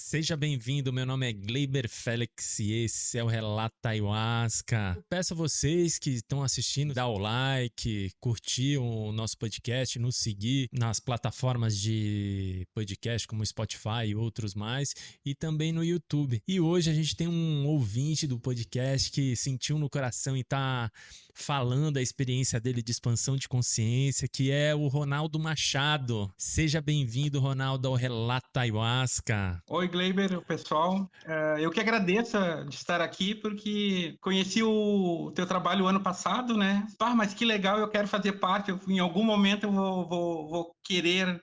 Seja bem-vindo, meu nome é Gleiber Félix e esse é o Relato Ayahuasca. Eu peço a vocês que estão assistindo, dar o like, curtir o nosso podcast, nos seguir nas plataformas de podcast como Spotify e outros mais, e também no YouTube. E hoje a gente tem um ouvinte do podcast que sentiu no coração e tá falando a experiência dele de expansão de consciência, que é o Ronaldo Machado. Seja bem-vindo, Ronaldo, ao Relato Ayahuasca. Oi, Gleiber, pessoal. Eu que agradeço de estar aqui, porque conheci o teu trabalho ano passado, né? Mas que legal, eu quero fazer parte. Em algum momento eu vou querer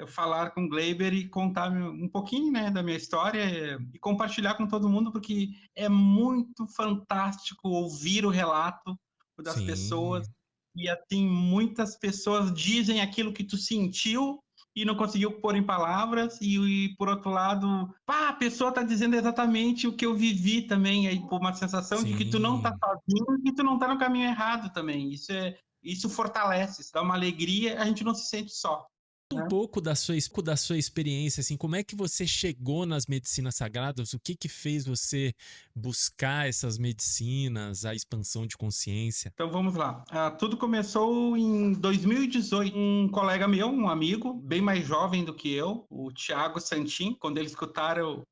falar com o Gleiber e contar um pouquinho, né, da minha história e compartilhar com todo mundo, porque é muito fantástico ouvir o relato das pessoas. Sim. E assim, muitas pessoas dizem aquilo que tu sentiu e não conseguiu pôr em palavras, e por outro lado, a pessoa está dizendo exatamente o que eu vivi também, aí por uma sensação de que tu não está Sim. sozinho e que tu não está no caminho errado também. Isso fortalece, isso dá uma alegria, a gente não se sente só, Um né? pouco da sua experiência, assim, como é que você chegou nas medicinas sagradas? O que que fez você buscar essas medicinas, a expansão de consciência? Então vamos lá. Tudo começou em 2018. Um colega meu, um amigo, bem mais jovem do que eu, o Thiago Santin, quando ele escutaram o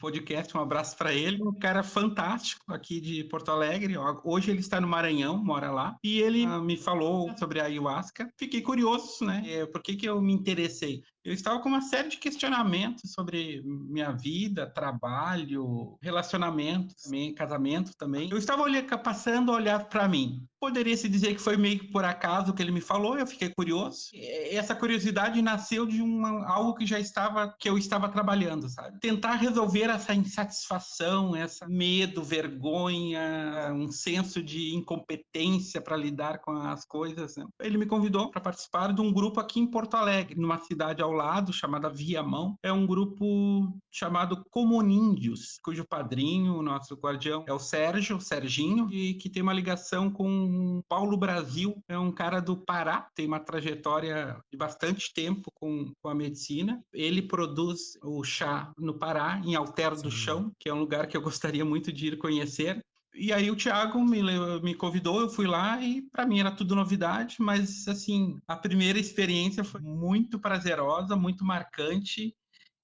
podcast, um abraço para ele, um cara fantástico aqui de Porto Alegre. Hoje ele está no Maranhão, mora lá, e ele me falou sobre a ayahuasca. Fiquei curioso, né? Por que eu me interessei? Eu estava com uma série de questionamentos sobre minha vida, trabalho, relacionamento, também, casamento também. Eu estava passando a olhar para mim. Poderia se dizer que foi meio que por acaso que ele me falou, eu fiquei curioso. Essa curiosidade nasceu de algo que eu estava trabalhando, sabe? Tentar resolver essa insatisfação, esse medo, vergonha, um senso de incompetência para lidar com as coisas, né? Ele me convidou para participar de um grupo aqui em Porto Alegre, numa cidade ao lado, chamada Viamão. É um grupo chamado Comuníndios, cujo padrinho, o nosso guardião, é o Serginho, e que tem uma ligação com Paulo Brasil, é um cara do Pará, tem uma trajetória de bastante tempo com a medicina. Ele produz o chá no Pará, em Alter do Sim. Chão, que é um lugar que eu gostaria muito de ir conhecer. E aí o Thiago me convidou, eu fui lá e para mim era tudo novidade, mas assim, a primeira experiência foi muito prazerosa, muito marcante,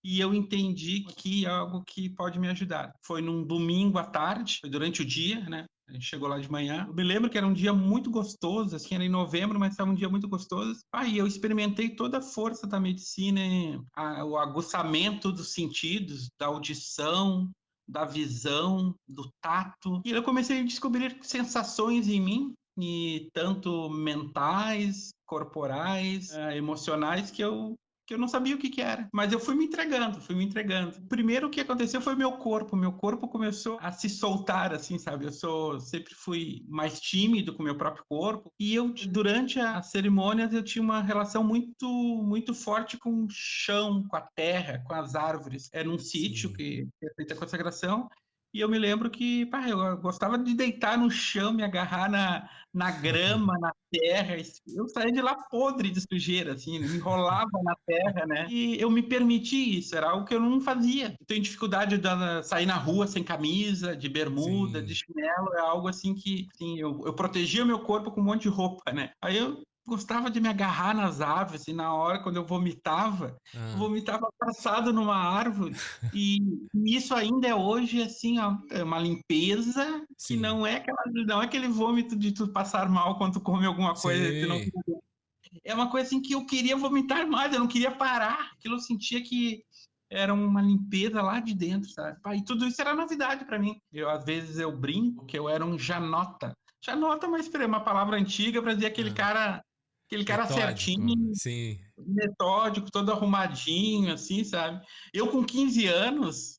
e eu entendi que é algo que pode me ajudar. Foi num domingo à tarde, foi durante o dia, né? A gente chegou lá de manhã. Eu me lembro que era um dia muito gostoso, assim, era em novembro, mas estava um dia muito gostoso. Aí eu experimentei toda a força da medicina, o aguçamento dos sentidos, da audição, da visão, do tato. E eu comecei a descobrir sensações em mim, e tanto mentais, corporais, emocionais, que eu não sabia o que era. Mas eu fui me entregando, fui me entregando. Primeiro o que aconteceu foi meu corpo começou a se soltar, assim, sabe? Sempre fui mais tímido com o meu próprio corpo. E durante as cerimônias, eu tinha uma relação muito, muito forte com o chão, com a terra, com as árvores. Era um sítio Sim. que é feita a consagração. E eu me lembro que, eu gostava de deitar no chão, me agarrar na grama, na terra. Eu saía de lá podre de sujeira, assim, me enrolava na terra, né? E eu me permiti isso, era algo que eu não fazia. Eu tenho dificuldade de sair na rua sem camisa, de bermuda, de Sim. chinelo, é algo assim que, assim, eu protegia o meu corpo com um monte de roupa, né? Aí eu gostava de me agarrar nas árvores, e na hora, quando eu Ah, vomitava passado numa árvore. E isso ainda é hoje, assim, ó, é uma limpeza que sim. não é aquele vômito de tu passar mal quando tu come alguma coisa e tu não. Sim. É uma coisa assim que eu queria vomitar mais, eu não queria parar. Aquilo eu sentia que era uma limpeza lá de dentro, sabe? E tudo isso era novidade para mim. Às vezes eu brinco que eu era um janota. Janota, mas é uma palavra antiga para dizer Ah, aquele cara metódico. certinho, Sim. metódico, todo arrumadinho, assim, sabe? Eu com 15 anos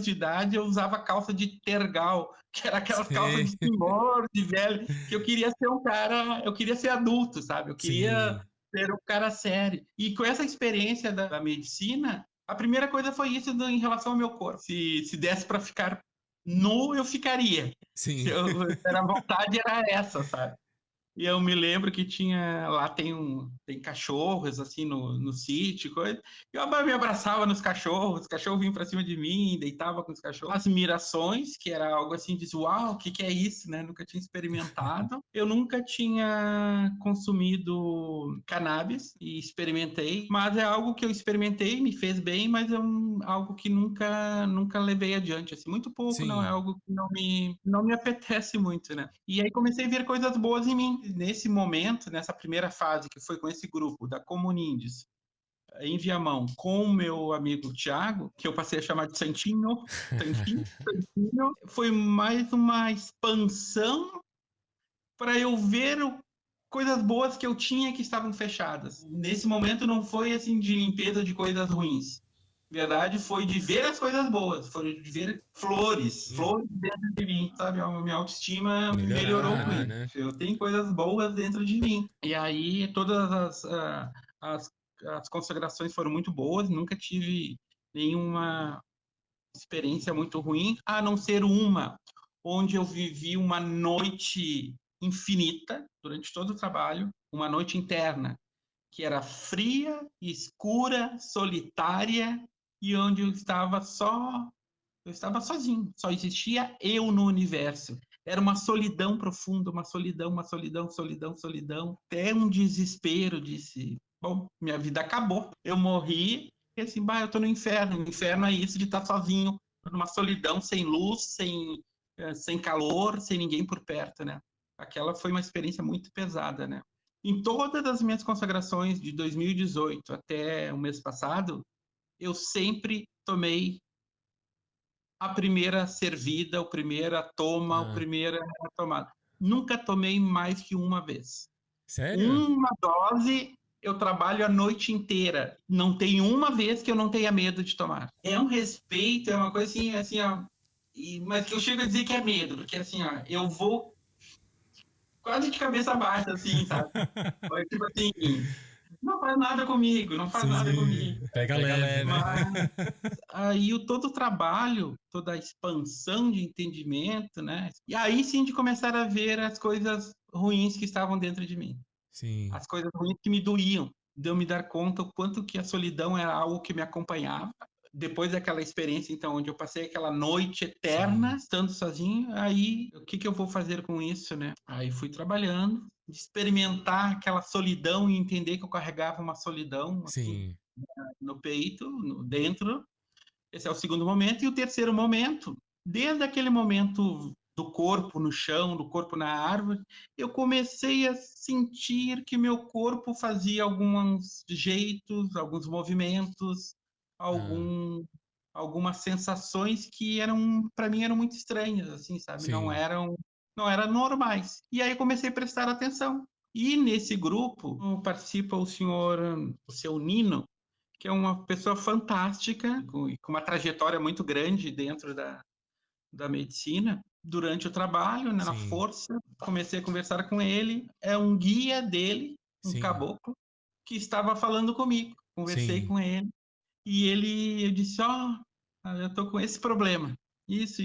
de idade, eu usava calça de tergal, que era aquelas calças Sim. de senhor, de velho, que eu queria ser um cara, eu queria ser adulto, sabe? Eu queria Sim. ser um cara sério. E com essa experiência da medicina, a primeira coisa foi isso em relação ao meu corpo. Se desse para ficar nu, eu ficaria. Sim. A vontade era essa, sabe? E eu me lembro que tinha lá tem cachorros assim no sítio, coisa. E eu me abraçava nos cachorros, os cachorros vinham para cima de mim, deitava com os cachorros. As mirações, que era algo assim, diz, uau, o que é isso, né? Nunca tinha experimentado. Eu nunca tinha consumido cannabis e experimentei, mas é algo que eu experimentei, me fez bem, mas é algo que nunca levei adiante, assim, muito pouco, não é Sim. algo que não me apetece muito, né? E aí comecei a ver coisas boas em mim. Nesse momento, nessa primeira fase, que foi com esse grupo da Comunindes, em Viamão, com o meu amigo Tiago, que eu passei a chamar de Santinho, foi mais uma expansão para eu ver coisas boas que eu tinha que estavam fechadas. Nesse momento não foi assim de limpeza de coisas ruins. Na verdade, foi de ver as coisas boas, foi de ver flores dentro de mim, sabe? A minha autoestima melhorou com Melhorar, isso. né? Eu tenho coisas boas dentro de mim. E aí todas as, as consagrações foram muito boas, nunca tive nenhuma experiência muito ruim, a não ser uma onde eu vivi uma noite infinita durante todo o trabalho, uma noite interna que era fria, escura, solitária e onde eu estava sozinho, só existia eu no universo. Era uma solidão profunda, uma solidão, solidão, até um desespero, disse, bom, minha vida acabou, eu morri, e assim, bah, eu tô no inferno, o inferno é isso de estar sozinho, numa solidão, sem luz, sem calor, sem ninguém por perto, né? Aquela foi uma experiência muito pesada, né? Em todas as minhas consagrações de 2018 até o mês passado, eu sempre tomei a primeira servida, a primeira toma, a Ah, primeira tomada. Nunca tomei mais que uma vez. sério? Uma dose eu trabalho a noite inteira. Não tem uma vez que eu não tenha medo de tomar. É um respeito, é uma coisa assim, ó, mas que eu chego a dizer que é medo, porque assim, ó, eu vou quase de cabeça baixa, assim, sabe? Foi tipo assim, não faz nada comigo, não faz nada Sim, comigo. pega leve. Mas aí todo o trabalho, toda a expansão de entendimento, né? E aí sim de começar a ver as coisas ruins que estavam dentro de mim, Sim, as coisas ruins que me doíam, de eu me dar conta o quanto que a solidão era algo que me acompanhava. Depois daquela experiência, então, onde eu passei aquela noite eterna, sim, estando sozinho, aí o que eu vou fazer com isso, né? Aí fui trabalhando, de experimentar aquela solidão e entender que eu carregava uma solidão, assim, sim, no peito, dentro. Esse é o segundo momento. E o terceiro momento, desde aquele momento do corpo no chão, do corpo na árvore, eu comecei a sentir que meu corpo fazia alguns jeitos, alguns movimentos, ah, algum, algumas sensações que eram, para mim, eram muito estranhas, assim, sabe? sim, Não eram normais. E aí comecei a prestar atenção. E nesse grupo participa o seu Nino, que é uma pessoa fantástica, com uma trajetória muito grande dentro da medicina. Durante o trabalho, né, na sim, força, comecei a conversar com ele. É um guia dele, um sim, caboclo, que estava falando comigo. Conversei sim, com ele e eu disse: Ó, eu tô com esse problema. Isso.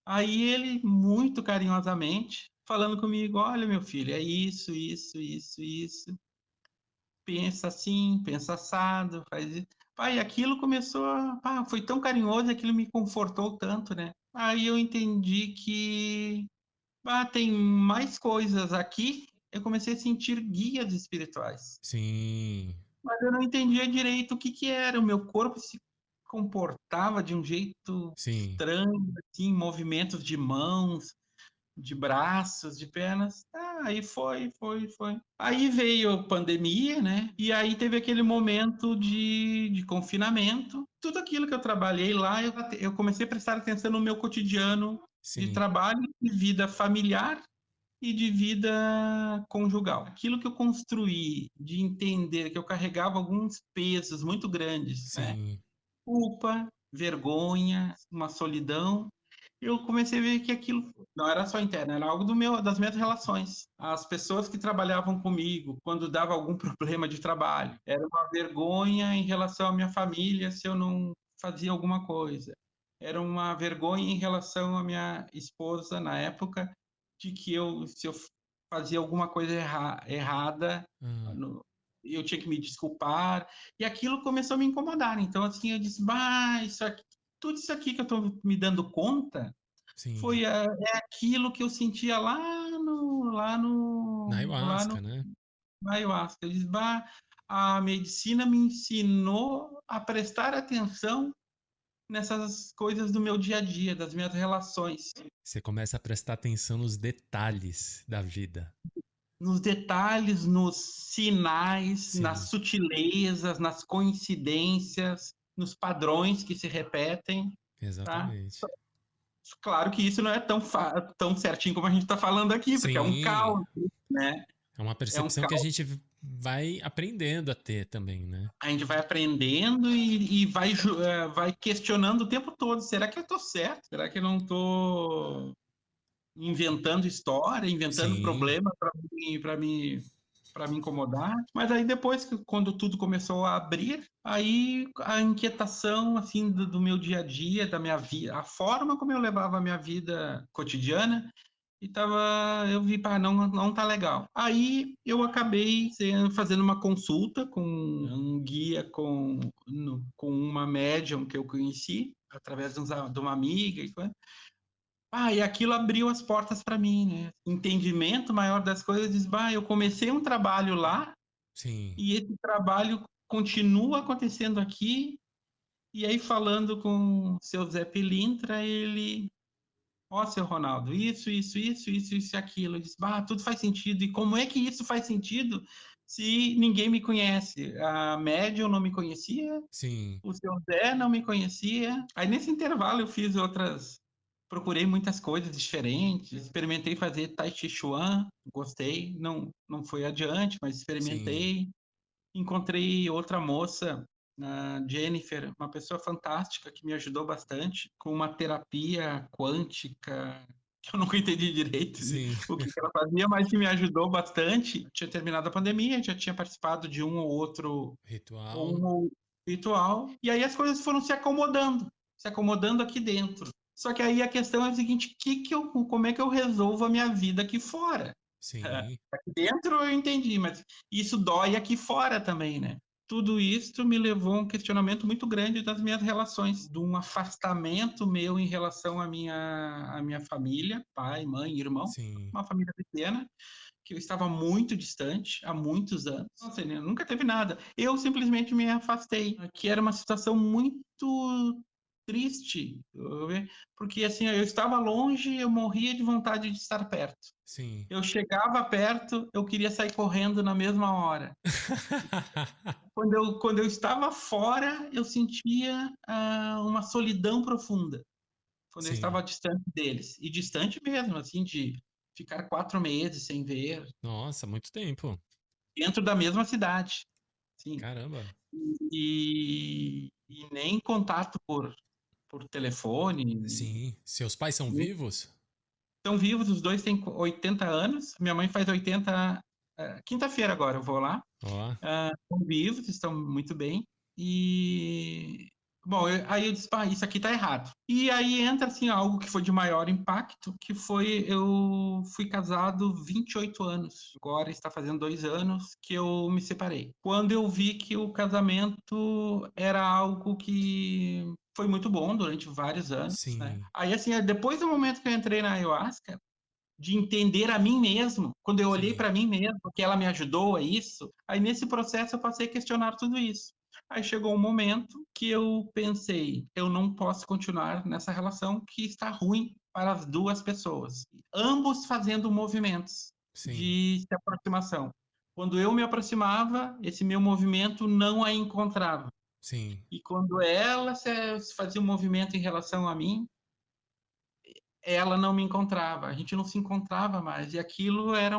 Aí ele, muito carinhosamente, falando comigo: Olha, meu filho, é isso. Pensa assim, pensa assado, faz isso. Pai, aquilo começou foi tão carinhoso, aquilo me confortou tanto, né? Aí eu entendi que tem mais coisas aqui. Eu comecei a sentir guias espirituais, sim, mas eu não entendia direito o que que era. O meu corpo se comportava de um jeito sim, estranho, assim, movimentos de mãos, de braços, de pernas. Aí foi. Aí veio a pandemia, né? E aí teve aquele momento de confinamento. Tudo aquilo que eu trabalhei lá, eu comecei a prestar atenção no meu cotidiano de sim, trabalho, de vida familiar e de vida conjugal. Aquilo que eu construí, de entender que eu carregava alguns pesos muito grandes, né? sim, Culpa, vergonha, uma solidão, eu comecei a ver que aquilo não era só interno, era algo das minhas relações. As pessoas que trabalhavam comigo, quando dava algum problema de trabalho, era uma vergonha em relação à minha família se eu não fazia alguma coisa. Era uma vergonha em relação à minha esposa na época, de que se eu fazia alguma coisa errada, Ah, eu tinha que me desculpar, e aquilo começou a me incomodar. Então, assim, eu disse, bah, tudo isso aqui que eu estou me dando conta sim. é aquilo que eu sentia Na lá no ayahuasca, né? ayahuasca. Eu disse, bah, a medicina me ensinou a prestar atenção nessas coisas do meu dia a dia, das minhas relações. Você começa a prestar atenção nos detalhes da vida. Nos detalhes, nos sinais, nas Sim, sutilezas, nas coincidências, nos padrões que se repetem, tá? exatamente. Claro que isso não é tão certinho como a gente está falando aqui, porque é um Sim, caos, né? é uma É um percepção que a caos. gente vai aprendendo a ter também, né? A gente vai aprendendo e vai questionando o tempo todo. Será que eu estou certo? Será que eu não estou inventando história, inventando Sim, problema para me incomodar? Mas aí depois, quando tudo começou a abrir, aí a inquietação assim do meu dia a dia, da minha vida, a forma como eu levava a minha vida cotidiana, eu vi, pá, não tá legal. Aí eu acabei fazendo uma consulta com um guia, com uma médium que eu conheci através de uma amiga e coisa. E aquilo abriu as portas para mim, né? Entendimento maior das coisas, diz, eu comecei um trabalho lá sim, e esse trabalho continua acontecendo aqui. E aí, falando com o seu Zé Pilintra, ele, seu Ronaldo, isso e aquilo. Eu disse, tudo faz sentido. E como é que isso faz sentido se ninguém me conhece? A médium não me conhecia, sim, o seu Zé não me conhecia. Aí, nesse intervalo, eu fiz outras. Procurei muitas coisas diferentes, experimentei fazer Tai Chi Chuan, gostei, não foi adiante, mas sim, experimentei. Encontrei outra moça, a Jennifer, uma pessoa fantástica que me ajudou bastante com uma terapia quântica, que eu nunca entendi direito sim. o que ela fazia, mas que me ajudou bastante. Tinha terminado a pandemia, já tinha participado de um ou outro Ritual. um ritual, e aí as coisas foram se acomodando aqui dentro. Só que aí a questão é a seguinte: como é que eu resolvo a minha vida aqui fora? Sim, Aqui dentro eu entendi, mas isso dói aqui fora também, né? Tudo isso me levou a um questionamento muito grande das minhas relações, de um afastamento meu em relação à minha família, pai, mãe, irmão, sim, uma família pequena, que eu estava muito distante há muitos anos. Não sei, né? Nunca teve nada. Eu simplesmente me afastei, que era uma situação muito triste, porque assim, eu estava longe, eu morria de vontade de estar perto. sim. Eu chegava perto, eu queria sair correndo na mesma hora. Quando eu estava fora, eu sentia uma solidão profunda. Quando eu estava Sim. distante deles. E distante mesmo, assim, de ficar 4 meses sem ver, Nossa, muito tempo. dentro da mesma cidade. Sim. Caramba. E nem contato por telefone. Sim. Seus pais são vivos? Estão vivos, os dois têm 80 anos. Minha mãe faz 80. Quinta-feira agora eu vou lá. Ó, Estão vivos, estão muito bem. E, bom, aí eu disse, isso aqui tá errado. E aí entra, assim, algo que foi de maior impacto, que foi, eu fui casado 28 anos. Agora está fazendo 2 anos que eu me separei. Quando eu vi que o casamento era algo que foi muito bom durante vários anos, né? sim, Aí, assim, depois do momento que eu entrei na ayahuasca, de entender a mim mesmo, quando eu olhei sim, para mim mesmo, que ela me ajudou a isso, aí nesse processo eu passei a questionar tudo isso. Aí chegou um momento que eu pensei, eu não posso continuar nessa relação que está ruim para as duas pessoas, ambos fazendo movimentos sim, de se aproximação. Quando eu me aproximava, esse meu movimento não a encontrava. sim, E quando ela se fazia um movimento em relação a mim, ela não me encontrava, a gente não se encontrava mais, e aquilo era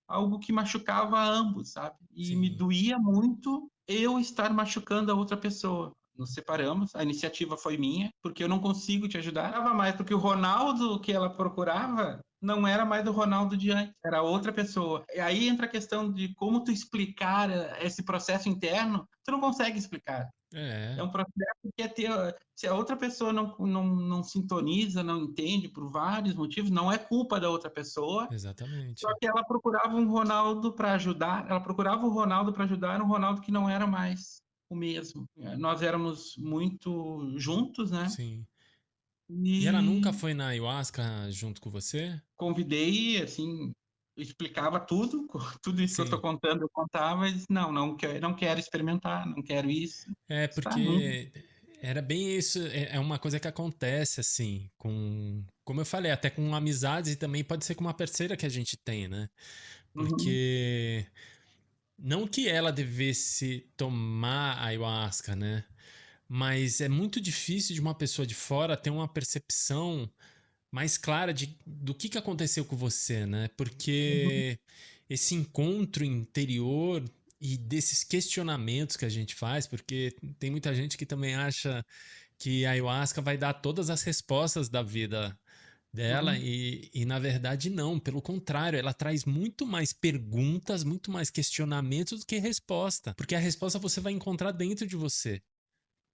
algo que machucava ambos, sabe? E me sim, doía muito eu estar machucando a outra pessoa. nos separamos, a iniciativa foi minha, porque eu não consigo te ajudar. Nada mais, porque o Ronaldo que ela procurava não era mais o Ronaldo de antes, era outra pessoa. E aí entra a questão de como tu explicar esse processo interno, tu não consegue explicar. É É, um processo que se a outra pessoa não sintoniza, não entende por vários motivos, não é culpa da outra pessoa, só exatamente. que ela procurava um Ronaldo para ajudar, ela procurava o Ronaldo para ajudar, um Ronaldo que não era mais o mesmo. Nós éramos muito juntos, né? Sim. E ela nunca E foi na ayahuasca junto com você? convidei, assim, explicava tudo, tudo isso que eu estou Sim. contando, eu contava, e disse, não quero experimentar, não quero isso. É Está nunca. porque era bem isso, é uma coisa que acontece assim, como eu falei, até com amizades e também pode ser com uma parceira que a gente tem, né? Uhum, Porque não que ela devesse tomar ayahuasca, né? Mas é muito difícil de uma pessoa de fora ter uma percepção mais clara do que aconteceu com você, né? uhum, Porque esse encontro interior e desses questionamentos que a gente faz, porque tem muita gente que também acha que a ayahuasca vai dar todas as respostas da vida dela uhum. e na verdade não, pelo contrário, ela traz muito mais perguntas, muito mais questionamentos do que resposta, porque a resposta você vai encontrar dentro de você.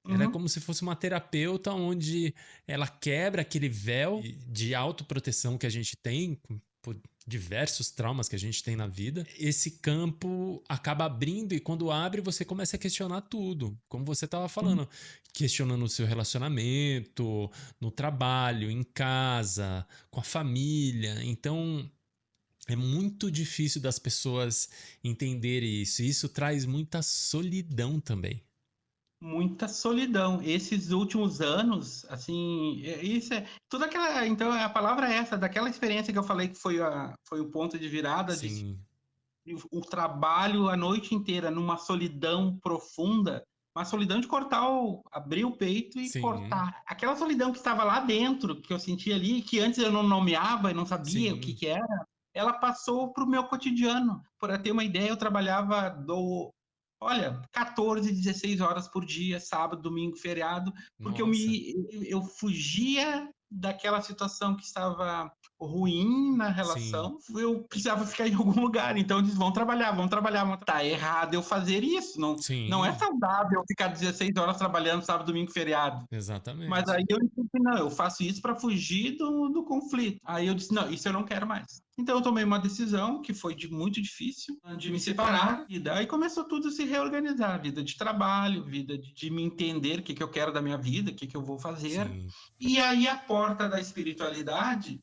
Ela é Uhum. como se fosse uma terapeuta onde ela quebra aquele véu de autoproteção que a gente tem por diversos traumas que a gente tem na vida. Esse campo acaba abrindo e quando abre você começa a questionar tudo, como você estava Uhum. falando, questionando o seu relacionamento, no trabalho, em casa, com a família. Então é muito difícil das pessoas entenderem isso. E isso traz muita solidão também. Muita solidão. Esses últimos anos, assim, isso é toda aquela. Então, a palavra é essa, daquela experiência que eu falei que foi o ponto de virada, Sim, o trabalho a noite inteira numa solidão profunda, uma solidão de abrir o peito e sim. cortar. Aquela solidão que estava lá dentro, que eu sentia ali, que antes eu não nomeava e não sabia o que Sim, que era, ela passou para o meu cotidiano. Para ter uma ideia, eu trabalhava olha, 14, 16 horas por dia, sábado, domingo, feriado, porque nossa, eu fugia daquela situação que estava ruim na sim, relação, eu precisava ficar em algum lugar. Então eles vão trabalhar, vão trabalhar. Tá errado eu fazer isso. Não é sim, saudável ficar 16 horas trabalhando sábado, domingo, feriado. Mas exatamente. aí eu disse, não, eu faço isso para fugir do conflito. Aí eu disse, não, isso eu não quero mais. Então eu tomei uma decisão que foi muito difícil, de me separar, e daí começou tudo a se reorganizar, vida de trabalho, vida de me entender o que eu quero da minha vida, o que eu vou fazer. Sim, E aí a porta da espiritualidade,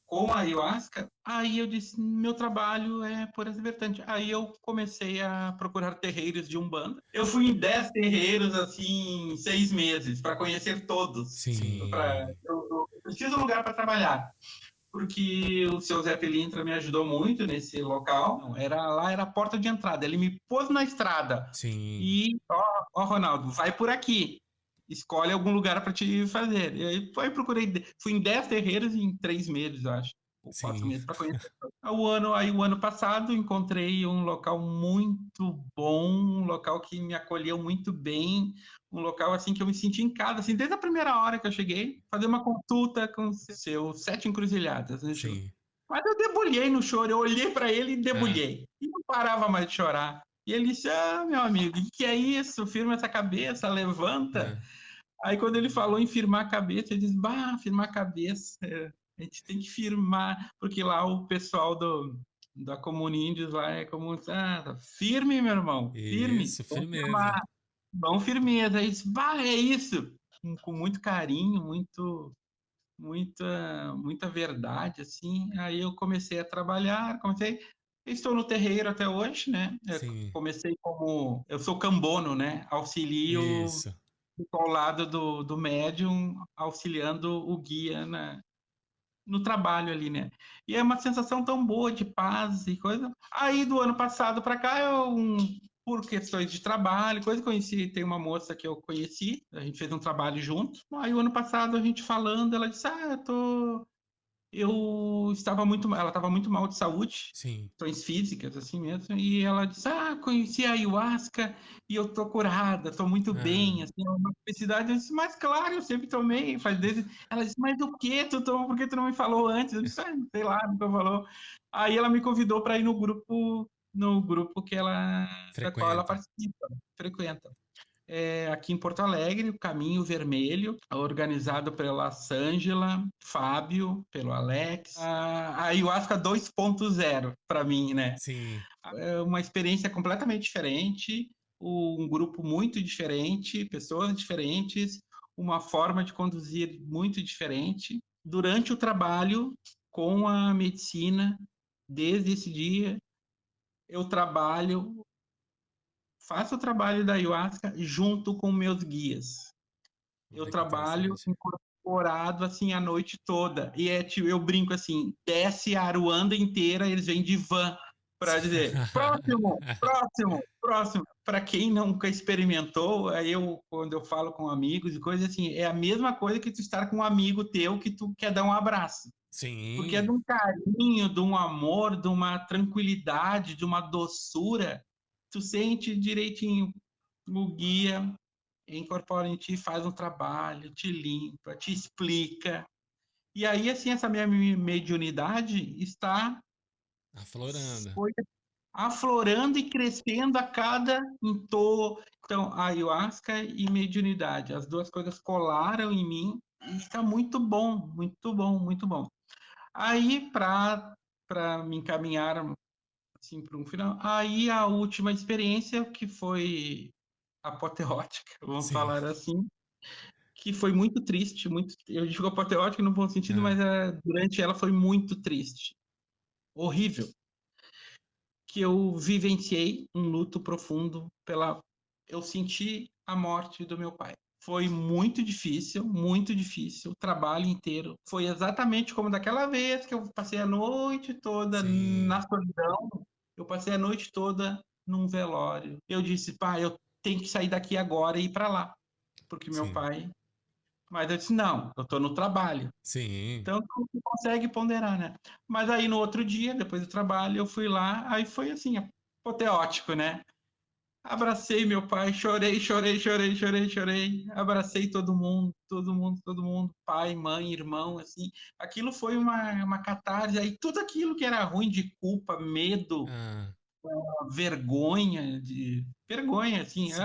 com a ayahuasca, aí eu disse, meu trabalho é por essa vertente. Aí eu comecei a procurar terreiros de Umbanda. Eu fui em 10 terreiros, assim, em 6 meses, para conhecer todos. sim, Eu preciso de um lugar para trabalhar, porque o seu Zé Pilintra me ajudou muito nesse local. Não, era a porta de entrada. Ele me pôs na estrada sim, e, ó, Ronaldo, vai por aqui. Escolhe algum lugar para te fazer. E aí procurei, fui em 10 terreiros em 3 meses, eu acho, ou 4 sim. meses para conhecer. O ano passado encontrei um local muito bom, um local que me acolheu muito bem, um local assim que eu me senti em casa, assim, desde a primeira hora que eu cheguei, fazer uma consulta com o seu Sete Encruzilhadas, né, Ju? Sim. Mas eu debulhei no choro, eu olhei para ele e É, debulhei. E não parava mais de chorar. E ele disse: Ah, meu amigo, o que é isso? Firma essa cabeça, levanta. é. Aí, quando ele falou em firmar a cabeça, eu disse: Bah, firmar a cabeça. A gente tem que firmar, porque lá o pessoal da Comuníndios lá é como: Ah, firme, meu irmão, firme. Isso, Vamos firmeza. firmar, vamos firmeza. Aí, disse, bah, é isso. Com muito carinho, muita verdade, assim. Aí eu comecei a trabalhar, estou no terreiro até hoje, né? Eu Sim, comecei como, eu sou cambono, né? Auxilio isso. ao lado do médium, auxiliando o guia no trabalho ali, né? E é uma sensação tão boa de paz e coisa. Aí do ano passado para cá, por questões de trabalho, coisa, conheci, tem uma moça que eu conheci, a gente fez um trabalho junto. Aí o ano passado a gente falando, ela disse: Ah, eu tô ela estava muito mal de saúde, Sim. questões físicas, assim mesmo, e ela disse, conheci a ayahuasca e eu tô curada, tô muito Ah, bem, assim, é uma felicidade. Eu disse, mas claro, eu sempre tomei, faz desde... Ela disse, mas o que tu tomou, por que tu não me falou antes? Eu disse, sei lá, nunca falou. Aí ela me convidou para ir no grupo da qual ela frequenta. participa, frequenta. Aqui em Porto Alegre, o Caminho Vermelho, organizado pela Sângela, Fábio, pelo Alex. A Ayahuasca 2.0 para mim, né? Sim. É uma experiência completamente diferente, um grupo muito diferente, pessoas diferentes, uma forma de conduzir muito diferente. Durante o trabalho com a medicina, desde esse dia, eu faço o trabalho da ayahuasca junto com meus guias. Eu Olha que trabalho interessante. incorporado assim a noite toda. E tipo, eu brinco assim, desce a Aruanda inteira, eles vêm de van para dizer próximo, próximo, próximo. Para quem nunca experimentou, quando eu falo com amigos e coisas assim, é a mesma coisa que tu estar com um amigo teu que tu quer dar um abraço. Porque é de Sim, um carinho, de um amor, de uma tranquilidade, de uma doçura. Tu sente direitinho o guia incorpora em ti, faz um trabalho, te limpa, te explica. E aí, assim, essa minha mediunidade está aflorando. foi aflorando e crescendo a cada entorno. Então, a ayahuasca e mediunidade, as duas coisas colaram em mim e está muito bom, muito bom, muito bom. Aí, para me encaminhar assim para um final, aí a última experiência que foi apoteótica, vamos Sim. falar assim, que foi muito triste, eu digo apoteótica no bom sentido, Ah, mas durante ela foi muito triste, horrível, que eu vivenciei um luto profundo eu senti a morte do meu pai. Foi muito difícil, o trabalho inteiro. Foi exatamente como daquela vez que eu passei a noite toda sim, na solidão, eu passei a noite toda num velório. Eu disse, pai, eu tenho que sair daqui agora e ir para lá, porque meu sim, pai. Mas eu disse, não, eu estou no trabalho. sim. Então, tu consegue ponderar, né? Mas aí, no outro dia, depois do trabalho, eu fui lá, aí foi assim, apoteótico, né? Abracei meu pai, chorei, chorei, chorei, chorei, chorei. Abracei todo mundo, todo mundo, todo mundo, pai, mãe, irmão, assim. Aquilo foi uma catarse. Aí tudo aquilo que era ruim de culpa, medo, Ah, vergonha, assim. sim,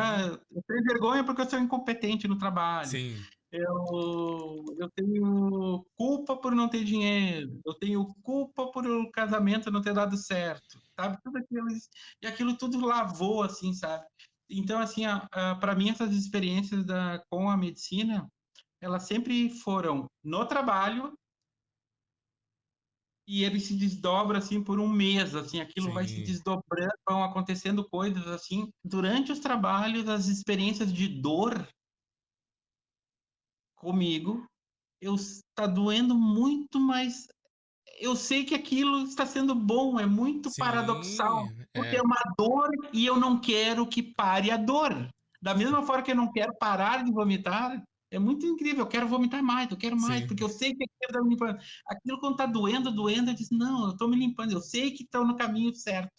Eu tenho vergonha porque eu sou incompetente no trabalho. sim, Eu tenho culpa por não ter dinheiro, eu tenho culpa por o casamento não ter dado certo, sabe? Tudo aquilo, e aquilo tudo lavou, assim, sabe? Então, assim, para mim, essas experiências com a medicina, elas sempre foram no trabalho e ele se desdobra, assim, por um mês, assim, aquilo vai se sim, desdobrando, vão acontecendo coisas, assim. Durante os trabalhos, as experiências de dor comigo, está doendo muito, mas eu sei que aquilo está sendo bom, é muito paradoxal, sim. porque é É, uma dor e eu não quero que pare a dor. Da mesma forma que eu não quero parar de vomitar, é muito incrível, eu quero vomitar mais, eu quero mais, sim, porque eu sei que aquilo está me limpando. Aquilo quando está doendo, doendo, eu disse, não, eu estou me limpando, eu sei que estou no caminho certo.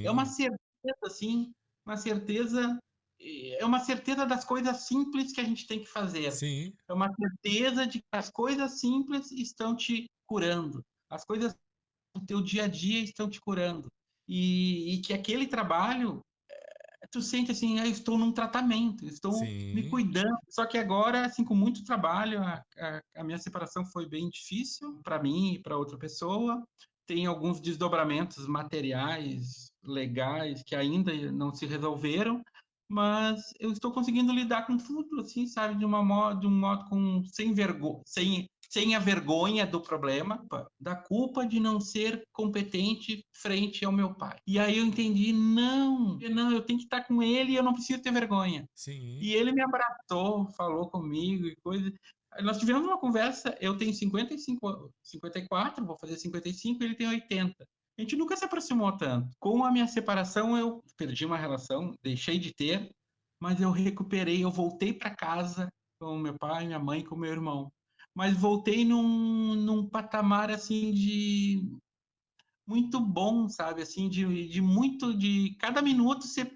É uma sim, certeza, assim, é uma certeza das coisas simples que a gente tem que fazer. sim, É uma certeza de que as coisas simples estão te curando. As coisas do teu dia a dia estão te curando. E que aquele trabalho, tu sente assim, eu estou num tratamento, estou me sim, cuidando. Só que agora, assim, com muito trabalho, a minha separação foi bem difícil para mim e para outra pessoa. Tem alguns desdobramentos materiais, legais, que ainda não se resolveram, mas eu estou conseguindo lidar com tudo, assim, sabe, de um modo sem vergonha, sem a vergonha do problema, da culpa de não ser competente frente ao meu pai. E aí eu entendi, não, eu tenho que estar com ele e eu não preciso ter vergonha. sim. E ele me abraçou, falou comigo e coisa. Nós tivemos uma conversa, eu tenho 55, 54, vou fazer 55, ele tem 80. A gente nunca se aproximou tanto. Com a minha separação, eu perdi uma relação, deixei de ter, mas eu recuperei, eu voltei para casa com meu pai, minha mãe, com meu irmão. mas voltei num patamar, assim, de muito bom, sabe? Assim, de cada minuto ser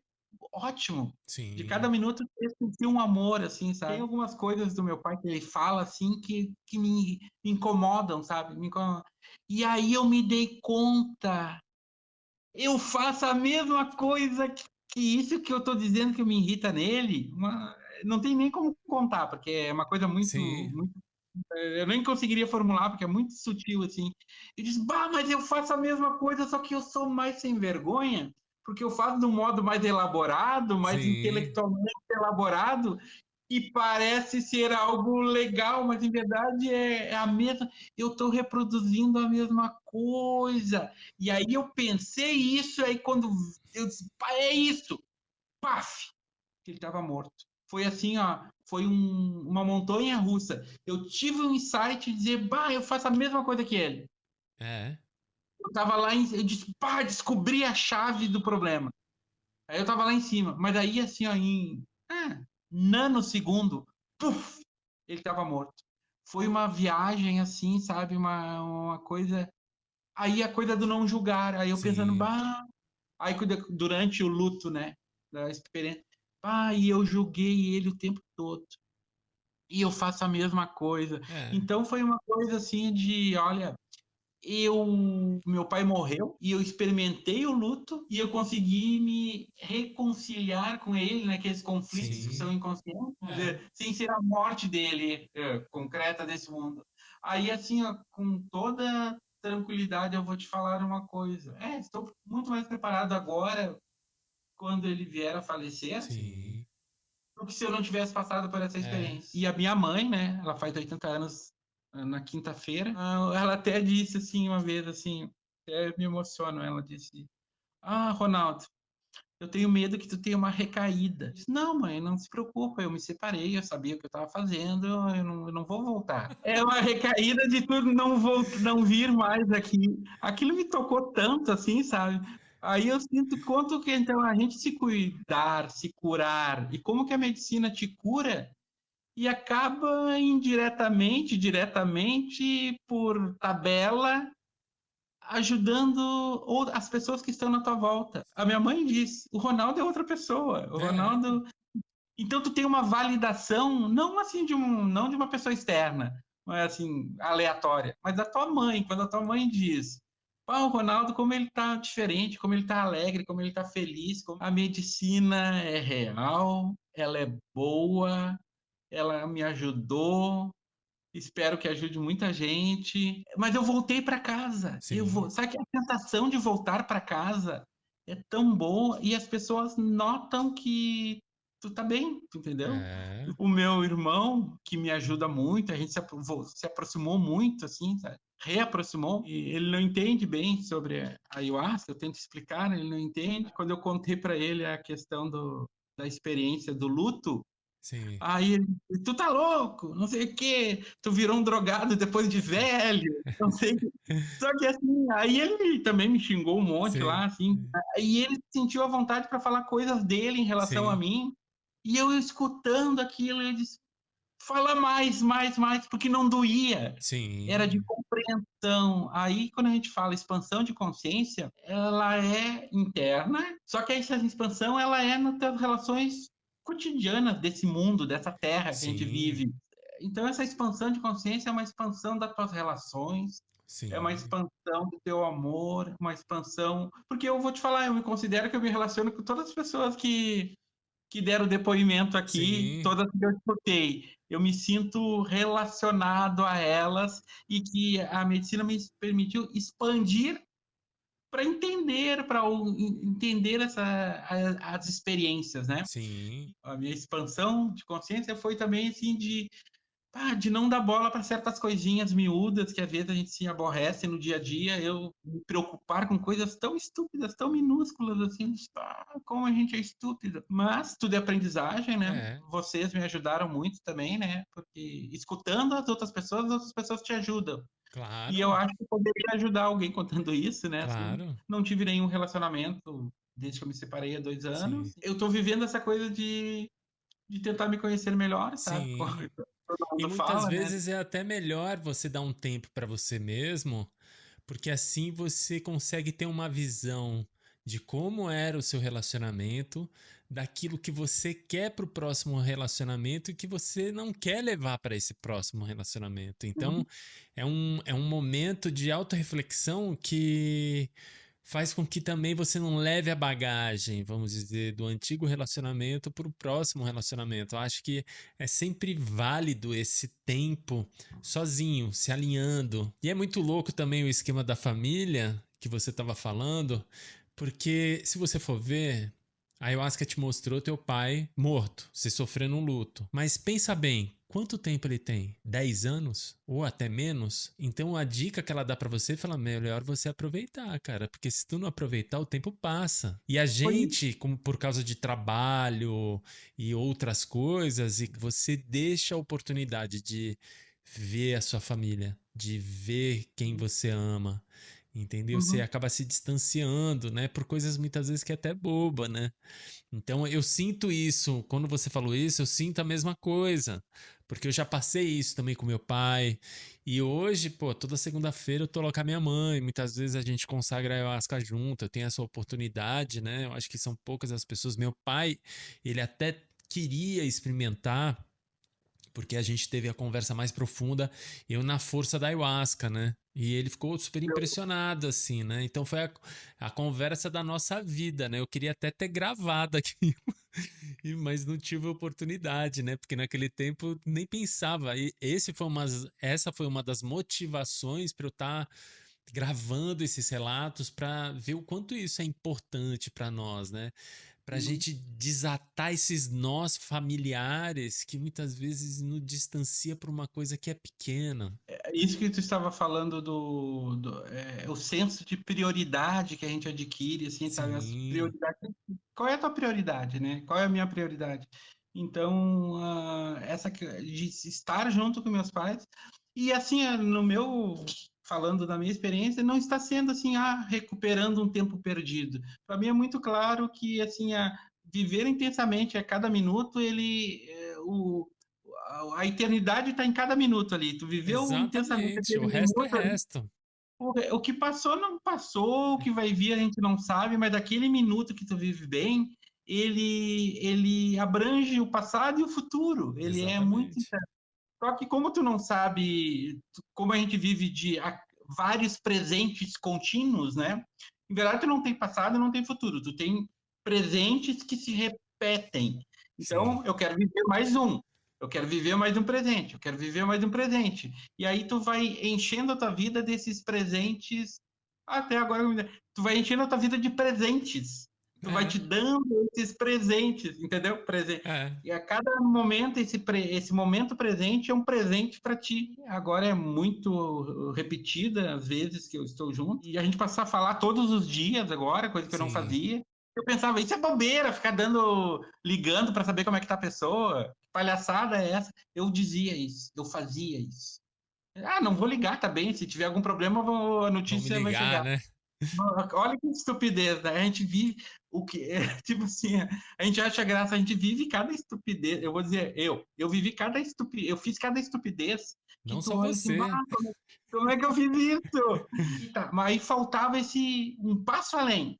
ótimo. De cada Sim, minuto eu sentir um amor, assim, sabe? Tem algumas coisas do meu pai que ele fala, assim, que me incomodam, sabe? E aí eu me dei conta, eu faço a mesma coisa que isso que eu tô dizendo que me irrita nele, não tem nem como contar, porque é uma coisa sim, muito, eu nem conseguiria formular, porque é muito sutil, assim. E diz, bah, mas eu faço a mesma coisa, só que eu sou mais sem vergonha, porque eu faço de um modo mais elaborado, mais sim. intelectualmente elaborado, e parece ser algo legal, mas em verdade é a mesma. Eu estou reproduzindo a mesma coisa. E aí eu pensei isso, aí quando eu disse, pá, é isso, paf, ele estava morto. Foi assim, ó, foi uma montanha russa. Eu tive um insight de dizer, bah, eu faço a mesma coisa que ele. É, Eu tava lá, eu disse, pá, descobri a chave do problema. Aí eu tava lá em cima, mas aí assim, ó, em nanosegundo, puf, ele tava morto. Foi uma viagem assim, sabe, uma coisa. Aí a coisa do não julgar, aí eu pensando, sim. bah, aí durante o luto, né, da experiência, bah, e eu julguei ele o tempo todo. E eu faço a mesma coisa. É, Então foi uma coisa assim de, olha, meu pai morreu e eu experimentei o luto e eu consegui me reconciliar com ele naqueles conflitos que são sim. inconscientes, É, sem ser a morte dele concreta desse mundo. Aí, assim, ó, com toda tranquilidade, eu vou te falar uma coisa. Estou muito mais preparado agora, quando ele vier a falecer, sim. do que se eu não tivesse passado por essa É, experiência. E a minha mãe, né, ela faz 80 anos na quinta-feira, ela até disse assim uma vez, assim, até me emociono, ela disse, Ronaldo, eu tenho medo que tu tenha uma recaída. Eu disse, não, mãe, não se preocupa, eu me separei, eu sabia o que eu estava fazendo, eu não vou voltar. É uma recaída de tudo não vir mais aqui. Aquilo me tocou tanto, assim, sabe? Aí eu sinto quanto que, então, a gente se cuidar, se curar, e como que a medicina te cura, e acaba indiretamente, diretamente, por tabela, ajudando as pessoas que estão na tua volta. A minha mãe diz: o Ronaldo é outra pessoa. O é, Ronaldo. Então tu tem uma validação, não assim não de uma pessoa externa, não é assim aleatória, mas da tua mãe. Quando a tua mãe diz: o Ronaldo, como ele tá diferente, como ele tá alegre, como ele tá feliz, como a medicina é real, ela é boa, ela me ajudou, espero que ajude muita gente. Mas eu voltei para casa. sim. Sabe que a sensação de voltar para casa é tão boa e as pessoas notam que tu tá bem, tu entendeu? É, O meu irmão, que me ajuda muito, a gente se aproximou muito, assim, sabe? Reaproximou, e ele não entende bem sobre a ayahuasca, eu tento explicar, ele não entende. Quando eu contei para ele a questão da experiência do luto, sim, aí ele, tu tá louco, não sei o quê, tu virou um drogado depois de velho, não sei. Só que assim, aí ele também me xingou um monte sim, lá, assim, e ele sentiu a vontade para falar coisas dele em relação a sim, mim, e eu escutando aquilo, ele disse, fala mais, mais, mais, porque não doía, era de sim, compreensão. Aí, quando a gente fala expansão de consciência, ela é interna, só que essa expansão, ela é nas tuas relações cotidianas desse mundo, dessa terra que a gente sim, vive. Então, essa expansão de consciência é uma expansão das tuas relações, é uma sim, expansão do teu amor, uma expansão. Porque eu vou te falar, eu me considero que eu me relaciono com todas as pessoas que deram depoimento aqui, sim, todas que eu escutei. Eu me sinto relacionado a elas e que a medicina me permitiu expandir para entender as experiências, né? sim, A minha expansão de consciência foi também assim de não dar bola para certas coisinhas miúdas que às vezes a gente se aborrece no dia a dia, eu me preocupar com coisas tão estúpidas, tão minúsculas assim, como a gente é estúpido. Mas tudo é aprendizagem, né? é, Vocês me ajudaram muito também, né? Porque escutando as outras pessoas te ajudam. E eu claro, acho que eu poderia ajudar alguém contando isso, né? Assim, claro, não tive nenhum relacionamento desde que eu me separei há 2 anos. sim, Eu tô vivendo essa coisa de tentar me conhecer melhor, sabe? sim. todo E mundo muitas fala, né? vezes é até melhor você dar um tempo para você mesmo, porque assim você consegue ter uma visão de como era o seu relacionamento, daquilo que você quer para o próximo relacionamento e que você não quer levar para esse próximo relacionamento. Uhum, Então, é um momento de autorreflexão que faz com que também você não leve a bagagem, vamos dizer, do antigo relacionamento para o próximo relacionamento. Eu acho que é sempre válido esse tempo sozinho, se alinhando. E é muito louco também o esquema da família que você estava falando, porque se você for ver, a ayahuasca te mostrou teu pai morto, você sofrendo um luto. Mas pensa bem, quanto tempo ele tem? 10 anos? Ou até menos? Então a dica que ela dá pra você fala: melhor você aproveitar, cara, porque se tu não aproveitar, o tempo passa. E a foi gente, como por causa de trabalho e outras coisas, e você deixa a oportunidade de ver a sua família, de ver quem você ama. Entendeu? Você uhum, acaba se distanciando, né? Por coisas muitas vezes que é até boba, né? Então eu sinto isso. Quando você falou isso, eu sinto a mesma coisa. Porque eu já passei isso também com meu pai. E hoje, pô, toda segunda-feira eu tô lá com a minha mãe. Muitas vezes a gente consagra a ayahuasca junto. Eu tenho essa oportunidade, né? Eu acho que são poucas as pessoas. Meu pai, ele até queria experimentar, porque a gente teve a conversa mais profunda, eu na força da ayahuasca, né? E ele ficou super impressionado, assim, né? Então foi a conversa da nossa vida, né? Eu queria até ter gravado aqui, mas não tive oportunidade, né? Porque naquele tempo nem pensava. E essa foi uma das motivações para eu estar gravando esses relatos para ver o quanto isso é importante para nós, né? Para a uhum. gente desatar esses nós familiares que muitas vezes nos distancia por uma coisa que é pequena. Isso que tu estava falando o senso de prioridade que a gente adquire, assim, sabe? As Sim, prioridades. Qual é a tua prioridade, né? Qual é a minha prioridade? Então, de estar junto com meus pais e assim, no meu falando da minha experiência, não está sendo assim, recuperando um tempo perdido. Para mim é muito claro que assim, viver intensamente a cada minuto, a eternidade está em cada minuto ali. Tu viveu intensamente exatamente. O aquele resto é minuto ali. resto. O que passou, não passou. O que vai vir, a gente não sabe. Mas aquele minuto que tu vive bem, ele abrange o passado e o futuro. Ele é muito. Exatamente. Só que como tu não sabe, como a gente vive vários presentes contínuos, né? Em verdade, tu não tem passado e não tem futuro. Tu tem presentes que se repetem. Sim. Então, eu quero viver mais um. Eu quero viver mais um presente. Eu quero viver mais um presente. E aí tu vai enchendo a tua vida desses presentes. Até agora, tu vai enchendo a tua vida de presentes. Tu vai É, te dando esses presentes, entendeu? é. E a cada momento, esse momento presente é um presente para ti. Agora é muito repetida as vezes que eu estou junto. E a gente passa a falar todos os dias agora, coisa que eu não Sim. fazia. Eu pensava, isso é bobeira, ficar ligando para saber como é que tá a pessoa. Que palhaçada é essa? Eu dizia isso, eu fazia isso. Não vou ligar, tá bem. Se tiver algum problema, a Vão me notícia vai ligar, chegar. né? Olha que estupidez, né? A gente vive o que tipo assim, a gente acha graça, a gente vive cada estupidez. Eu vou dizer, eu vivi cada estupidez, eu fiz cada estupidez que Não tu só olha assim, você. como é que eu fiz isso? E tá, mas aí faltava esse um passo além.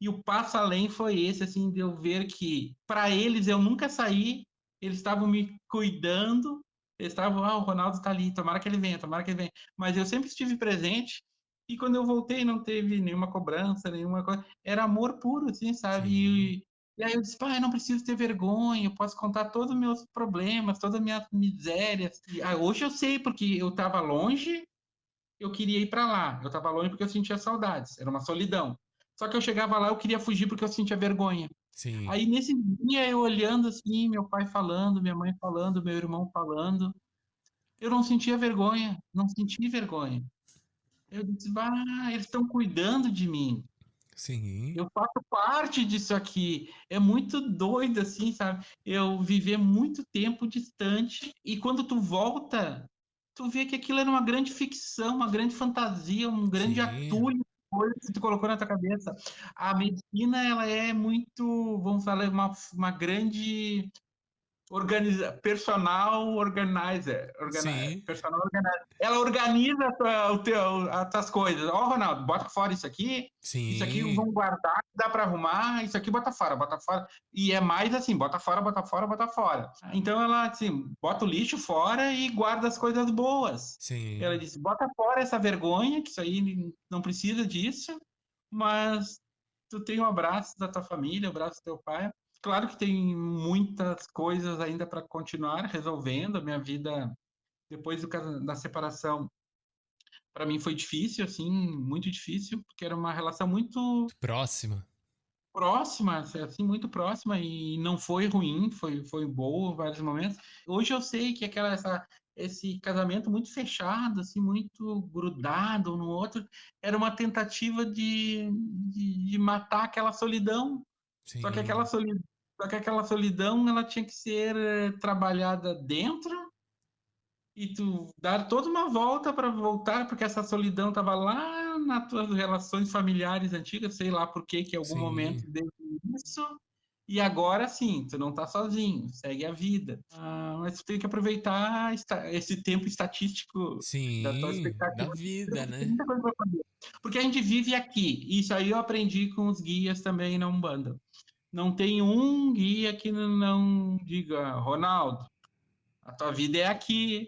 E o passo além foi esse, assim, de eu ver que para eles eu nunca saí, eles estavam me cuidando, eles estavam, o Ronaldo está ali, tomara que ele venha, tomara que ele venha. Mas eu sempre estive presente e quando eu voltei não teve nenhuma cobrança, nenhuma coisa. Era amor puro, assim, sabe? Sim. E aí eu disse, pai, não preciso ter vergonha, eu posso contar todos os meus problemas, todas as minhas misérias. Hoje eu sei, porque eu estava longe, eu queria ir para lá. Eu estava longe porque eu sentia saudades, era uma solidão. Só que eu chegava lá, eu queria fugir porque eu sentia vergonha. Sim. Aí nesse dia eu olhando assim, meu pai falando, minha mãe falando, meu irmão falando, eu não sentia vergonha, não senti vergonha. Eu disse, eles estão cuidando de mim. Sim. Eu faço parte disso aqui. É muito doido assim, sabe? Eu viver muito tempo distante e quando tu volta, tu vê que aquilo era uma grande ficção, uma grande fantasia, um grande Sim. atulho, coisa que tu colocou na tua cabeça. A medicina, ela é muito, vamos falar, uma grande Personal organizer. Sim, Personal organizer. Ela organiza as tuas coisas. Ó, Ronaldo, bota fora isso aqui sim, vamos guardar, dá para arrumar, isso aqui bota fora, bota fora. E é mais assim, bota fora, bota fora, bota fora. Então ela, assim, bota o lixo fora e guarda as coisas boas. Ela sim. disse, bota fora essa vergonha, que isso aí não precisa disso, mas tu tem o abraço da tua família, o abraço do teu pai. Claro que tem muitas coisas ainda para continuar resolvendo. A minha vida, depois da separação, para mim foi difícil, assim, muito difícil, porque era uma relação muito Próxima. próxima, assim, muito próxima, e não foi ruim, foi boa em vários momentos. Hoje eu sei que esse casamento muito fechado, assim, muito grudado um no outro, era uma tentativa de matar aquela solidão. Só que aquela Sim, solidão, ela tinha que ser trabalhada dentro e tu dar toda uma volta para voltar, porque essa solidão estava lá nas tuas relações familiares antigas, sei lá por que em algum momento sim, deu isso. E agora sim, tu não tá sozinho, segue a vida. Mas tu tem que aproveitar esse tempo estatístico da tua sim, da expectativa. vida, Tem né? muita coisa pra fazer. Porque a gente vive aqui. Isso aí eu aprendi com os guias também na Umbanda. Não tem um guia que não diga, Ronaldo, a tua vida é aqui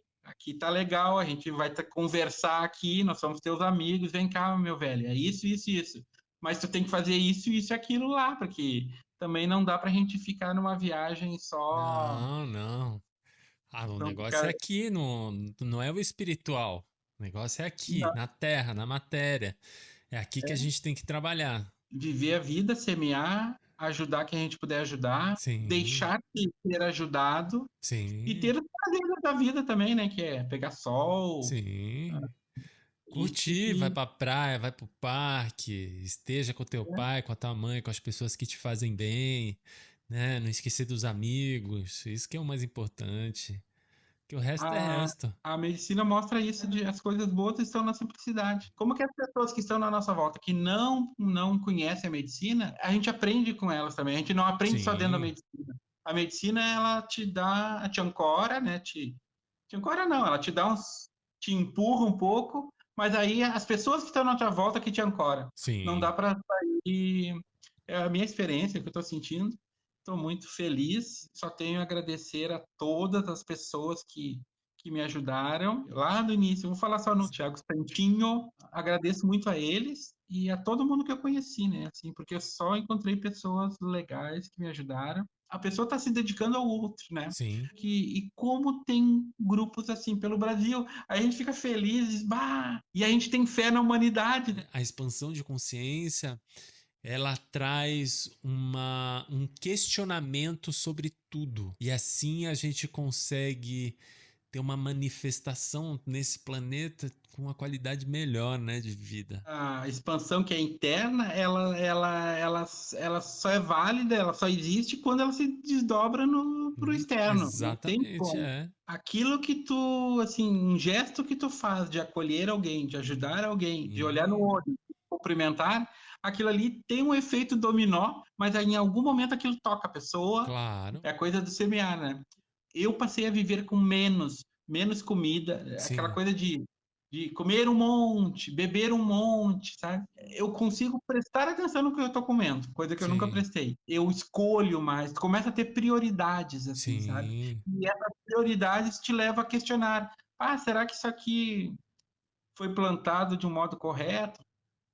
tá legal, a gente vai conversar aqui, nós somos teus amigos, vem cá, meu velho, é isso, isso, isso. Mas tu tem que fazer isso, isso e aquilo lá, porque também não dá pra gente ficar numa viagem só, Não, não. Ah, o não negócio ficar, é aqui, não é o espiritual. O negócio é aqui, não, na terra, na matéria. É aqui que a gente tem que trabalhar. viver a vida, semear, ajudar quem a gente puder ajudar, Sim, deixar de ser ajudado e sim, ter os prazeres da vida também, né, que é pegar sol, sim. isso Curtir, vai que pra praia, vai pro parque, esteja com teu pai, com a tua mãe, com as pessoas que te fazem bem, né? Não esquecer dos amigos, isso que é o mais importante. Que o resto é A, resto. a medicina mostra isso, de as coisas boas estão na simplicidade. Como que as pessoas que estão na nossa volta, que não conhecem a medicina, a gente aprende com elas também. A gente não aprende só dentro da Sim, medicina. A medicina, ela te ancora, né? Te ancora não, ela te empurra um pouco, mas aí as pessoas que estão na tua volta que te ancoram. Não dá sim, para sair. É a minha experiência que eu estou sentindo. Estou muito feliz. Só tenho a agradecer a todas as pessoas que me ajudaram lá do início. Vou falar só no Thiago Santinho. Agradeço muito a eles e a todo mundo que eu conheci, né? Assim, porque eu só encontrei pessoas legais que me ajudaram. A pessoa está se dedicando ao outro, né? sim. E como tem grupos assim pelo Brasil, a gente fica feliz, bah, e a gente tem fé na humanidade, né? A expansão de consciência, ela traz um questionamento sobre tudo. E assim a gente consegue ter uma manifestação nesse planeta com uma qualidade melhor, né, de vida. A expansão que é interna, ela só é válida, ela só existe quando ela se desdobra no pro externo. Não tem Exatamente, como. é. Aquilo que tu, assim, um gesto que tu faz de acolher alguém, de ajudar alguém, de olhar no E, olho, de cumprimentar, aquilo ali tem um efeito dominó, mas aí, em algum momento aquilo toca a pessoa. claro, É a coisa do semear, né? Eu passei a viver com menos comida, aquela sim, coisa de comer um monte, beber um monte, sabe? Eu consigo prestar atenção no que eu estou comendo, coisa que eu nunca sim, prestei. Eu escolho mais, tu começa a ter prioridades, assim, sabe? sim, E essas prioridades te levam a questionar: ah, será que isso aqui foi plantado de um modo correto?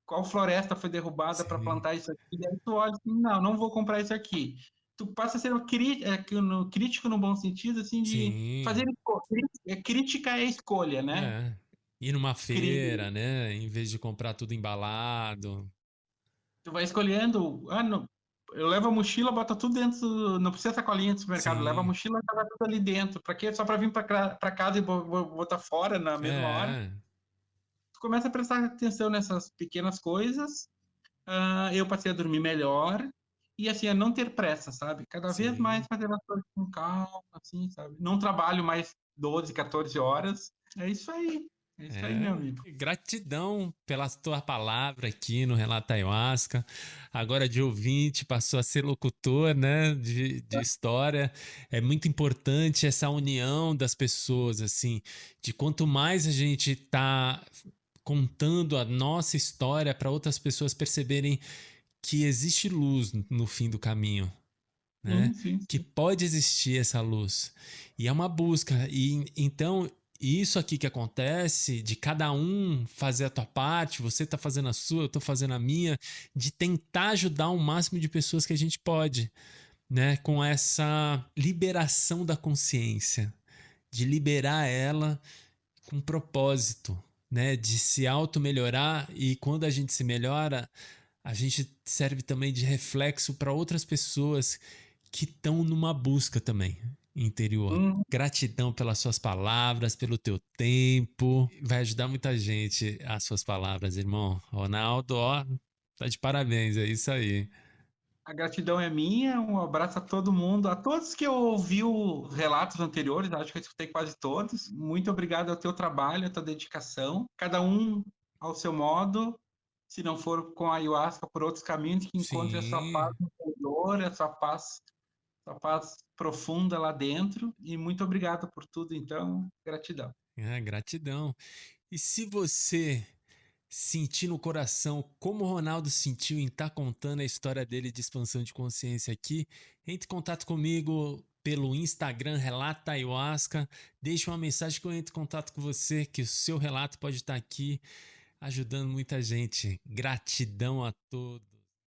Qual floresta foi derrubada para sim, plantar isso aqui? E aí tu olha assim, não vou comprar isso aqui. Tu passa a ser crítico no bom sentido, assim, de fazer sim. crítica é escolha, né? É. Ir numa Cri- feira, né? Em vez de comprar tudo embalado. Tu vai escolhendo, não, eu levo a mochila, bota tudo dentro, não precisa sacolinha do supermercado, leva a Sim. mochila e joga tudo ali dentro. Para quê? Só para vir para casa e botar fora na mesma hora. É. Tu começa a prestar atenção nessas pequenas coisas. Eu passei a dormir melhor e assim a não ter pressa, sabe? Cada vez mais Sim. fazer as coisas com calma, assim, sabe? Não trabalho mais 12, 14 horas. É isso aí. É isso aí, meu amigo. Gratidão pela tua palavra aqui no Relato Ayahuasca. Agora de ouvinte, passou a ser locutor, né, de história. É muito importante essa união das pessoas, assim, de quanto mais a gente tá contando a nossa história para outras pessoas perceberem que existe luz no fim do caminho, né? Sim. Que pode existir essa luz. E é uma busca. E então, isso aqui que acontece, de cada um fazer a tua parte, você tá fazendo a sua, eu tô fazendo a minha, de tentar ajudar o máximo de pessoas que a gente pode, né? Com essa liberação da consciência, de liberar ela com propósito, né? De se auto-melhorar, e quando a gente se melhora, a gente serve também de reflexo para outras pessoas que estão numa busca também interior. Gratidão pelas suas palavras, pelo teu tempo. Vai ajudar muita gente as suas palavras, irmão. Ronaldo, ó, tá de parabéns, é isso aí. A gratidão é minha, um abraço a todo mundo, a todos que eu ouvi os relatos anteriores, acho que eu escutei quase todos. Muito obrigado ao teu trabalho, à tua dedicação, cada um ao seu modo, se não for com a ayahuasca, por outros caminhos, que encontre a sua paz Sim, interior, a sua paz profunda lá dentro. E muito obrigado por tudo, então, gratidão. gratidão. E se você sentir no coração como o Ronaldo sentiu em estar contando a história dele de expansão de consciência aqui, entre em contato comigo pelo Instagram Relata Ayahuasca, deixe uma mensagem que eu entre em contato com você, que o seu relato pode estar aqui ajudando muita gente. Gratidão a todos.